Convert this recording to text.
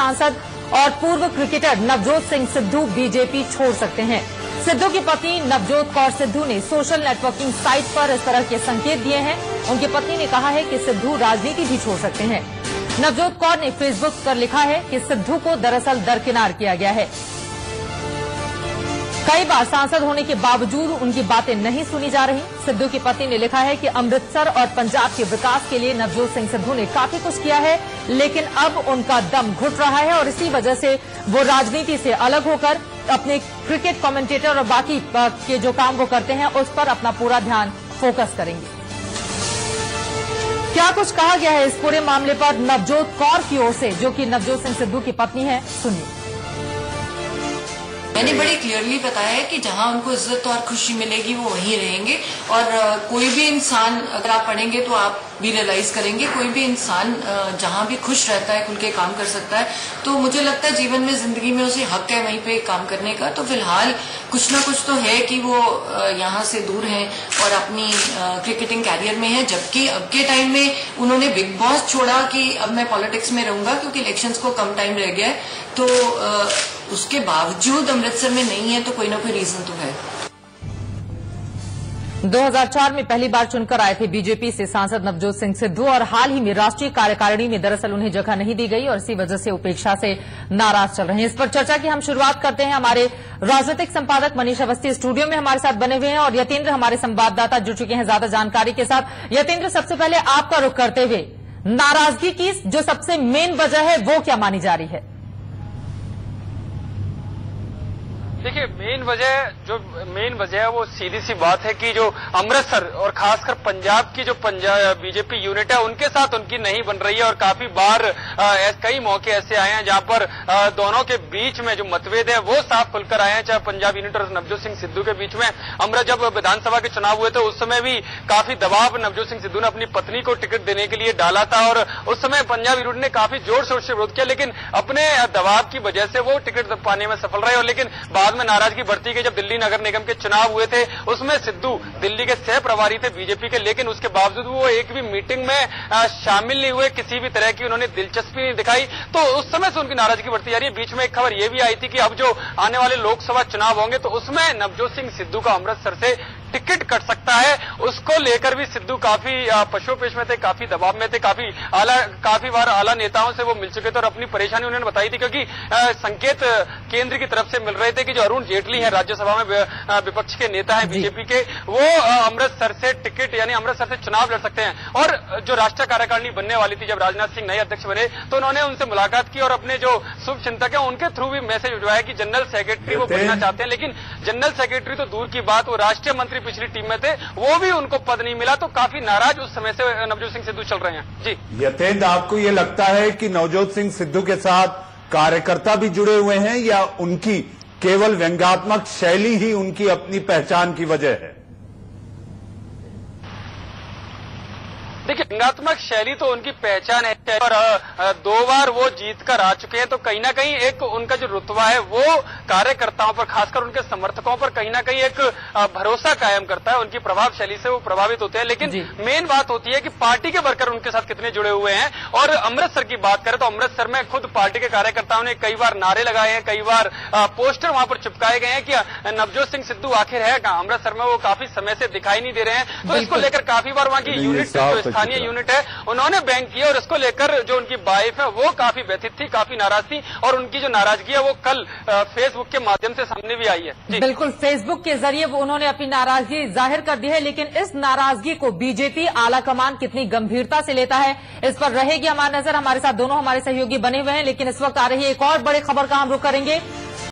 सांसद और पूर्व क्रिकेटर नवजोत सिंह सिद्धू बीजेपी छोड़ सकते हैं। सिद्धू की पत्नी नवजोत कौर सिद्धू ने सोशल नेटवर्किंग साइट पर इस तरह के संकेत दिए हैं। उनकी पत्नी ने कहा है कि सिद्धू राजनीति भी छोड़ सकते हैं। नवजोत कौर ने फेसबुक पर लिखा है कि सिद्धू को दरअसल दरकिनार किया गया है। कई बार सांसद होने के बावजूद उनकी बातें नहीं सुनी जा रही। सिद्धू की पत्नी ने लिखा है कि अमृतसर और पंजाब के विकास के लिए नवजोत सिंह सिद्धू ने काफी कुछ किया है, लेकिन अब उनका दम घुट रहा है और इसी वजह से वो राजनीति से अलग होकर अपने क्रिकेट कमेंटेटर और बाकी के जो काम वो करते हैं उस पर अपना पूरा ध्यान फोकस करेंगे। क्या कुछ कहा गया है इस पूरे मामले पर नवजोत कौर की ओर से, जो कि नवजोत सिंह सिद्धू की पत्नी है, सुनिए। मैंने बड़ी क्लियरली बताया है कि जहां उनको इज्जत और खुशी मिलेगी वो वहीं रहेंगे। और कोई भी इंसान, अगर आप पढ़ेंगे तो आप भी रियलाइज करेंगे, कोई भी इंसान जहां भी खुश रहता है खुल के काम कर सकता है। तो मुझे लगता है जीवन में, जिंदगी में उसे हक है वहीं पे काम करने का। तो फिलहाल कुछ ना कुछ तो है कि वो यहाँ से दूर हैं और अपनी क्रिकेटिंग कैरियर में है, जबकि अब के टाइम में उन्होंने बिग बॉस छोड़ा कि अब मैं पॉलिटिक्स में रहूंगा क्योंकि इलेक्शंस को कम टाइम रह गया है। तो उसके बावजूद अमृतसर में नहीं है तो कोई ना कोई रीजन तो है। 2004 में पहली बार चुनकर आए थे बीजेपी से सांसद नवजोत सिंह सिद्धू और हाल ही में राष्ट्रीय कार्यकारिणी में दरअसल उन्हें जगह नहीं दी गई और इसी वजह से उपेक्षा से नाराज चल रहे हैं। इस पर चर्चा की हम शुरुआत करते हैं। हमारे राजनीतिक संपादक मनीष अवस्थी स्टूडियो में हमारे साथ बने हुए हैं और यतेंद्र हमारे संवाददाता जुड़ चुके हैं ज्यादा जानकारी के साथ। यतेंद्र, सबसे पहले आपका रुख करते हुए नाराजगी की जो सबसे मेन वजह है वो क्या मानी जा रही है? देखिए, मेन वजह है वो सीधी सी बात है कि जो अमृतसर और खासकर पंजाब की जो बीजेपी यूनिट है उनके साथ उनकी नहीं बन रही है। और काफी बार कई मौके ऐसे आए हैं जहां पर दोनों के बीच में जो मतभेद है वो साफ खुलकर आए हैं, चाहे पंजाब यूनिट और नवजोत सिंह सिद्धू के बीच में। जब विधानसभा के चुनाव हुए थे उस समय भी काफी दबाव नवजोत सिंह सिद्धू ने अपनी पत्नी को टिकट देने के लिए डाला था और उस समय पंजाब यूनिट ने काफी जोर शोर से विरोध किया, लेकिन अपने दबाव की वजह से वो टिकट पाने में सफल रहे। और लेकिन में नाराजगी बढ़ती गई जब दिल्ली नगर निगम के चुनाव हुए थे। उसमें सिद्धू दिल्ली के सह प्रभारी थे बीजेपी के, लेकिन उसके बावजूद वो एक भी मीटिंग में शामिल नहीं हुए, किसी भी तरह की उन्होंने दिलचस्पी नहीं दिखाई। तो उस समय से उनकी नाराजगी बढ़ती जा रही है। बीच में एक खबर यह भी आई थी कि अब जो आने वाले लोकसभा चुनाव होंगे तो उसमें नवजोत सिंह सिद्धू का अमृतसर से टिकट कट सकता है। उसको लेकर भी सिद्धू काफी पशोपेश में थे, काफी दबाव में थे, काफी बार आला नेताओं से वो मिल चुके थे और अपनी परेशानी उन्होंने बताई थी, क्योंकि संकेत केंद्र की तरफ से मिल रहे थे कि जो अरुण जेटली है राज्यसभा में विपक्ष के नेता है बीजेपी के, वो अमृतसर से टिकट यानी अमृतसर से चुनाव लड़ सकते हैं। और जो राष्ट्रीय कार्यकारिणी बनने वाली थी, जब राजनाथ सिंह नए अध्यक्ष बने तो उन्होंने उनसे मुलाकात की और अपने जो शुभ चिंतक है उनके थ्रू भी मैसेज भिजवाया कि जनरल सेक्रेटरी वो बनना चाहते हैं। लेकिन जनरल सेक्रेटरी तो दूर की बात, वो राष्ट्रीय मंत्री पिछली टीम में थे, वो भी उनको पद नहीं मिला। तो काफी नाराज उस समय से नवजोत सिंह सिद्धू चल रहे हैं। जी यतेंद्र, आपको ये लगता है कि नवजोत सिंह सिद्धू के साथ कार्यकर्ता भी जुड़े हुए हैं या उनकी केवल व्यंग्यात्मक शैली ही उनकी अपनी पहचान की वजह है? देखिए, व्यंग्यात्मक शैली तो उनकी पहचान है और 2 बार वो जीत कर आ चुके हैं। तो कहीं ना कहीं एक उनका जो रुतबा है वो कार्यकर्ताओं पर, खासकर उनके समर्थकों पर कहीं ना कहीं एक भरोसा कायम करता है। उनकी प्रभावशैली से वो प्रभावित होते हैं। लेकिन मेन बात होती है कि पार्टी के वर्कर उनके साथ कितने जुड़े हुए हैं। और अमृतसर की बात करें तो अमृतसर में खुद पार्टी के कार्यकर्ताओं ने कई बार नारे लगाए हैं, कई बार पोस्टर वहां पर चिपकाए गए हैं कि नवजोत सिंह सिद्धू आखिर है कहां। अमृतसर में वो काफी समय से दिखाई नहीं दे रहे हैं। तो इसको लेकर काफी बार वहां की यूनिट, स्थानीय यूनिट है, उन्होंने बैंक किया और इसको लेकर जो उनकी वाइफ है वो काफी व्यथित थी, काफी नाराज थी। और उनकी जो नाराजगी है वो कल फेसबुक के माध्यम से सामने भी आई है। बिल्कुल, फेसबुक के जरिए वो उन्होंने अपनी नाराजगी जाहिर कर दी है। लेकिन इस नाराजगी को बीजेपी आलाकमान कितनी गंभीरता से लेता है, इस पर रहेगी हमारी नजर। हमारे साथ दोनों हमारे सहयोगी बने हुए हैं, लेकिन इस वक्त आ रही है एक और बड़ी खबर का हम रुख करेंगे।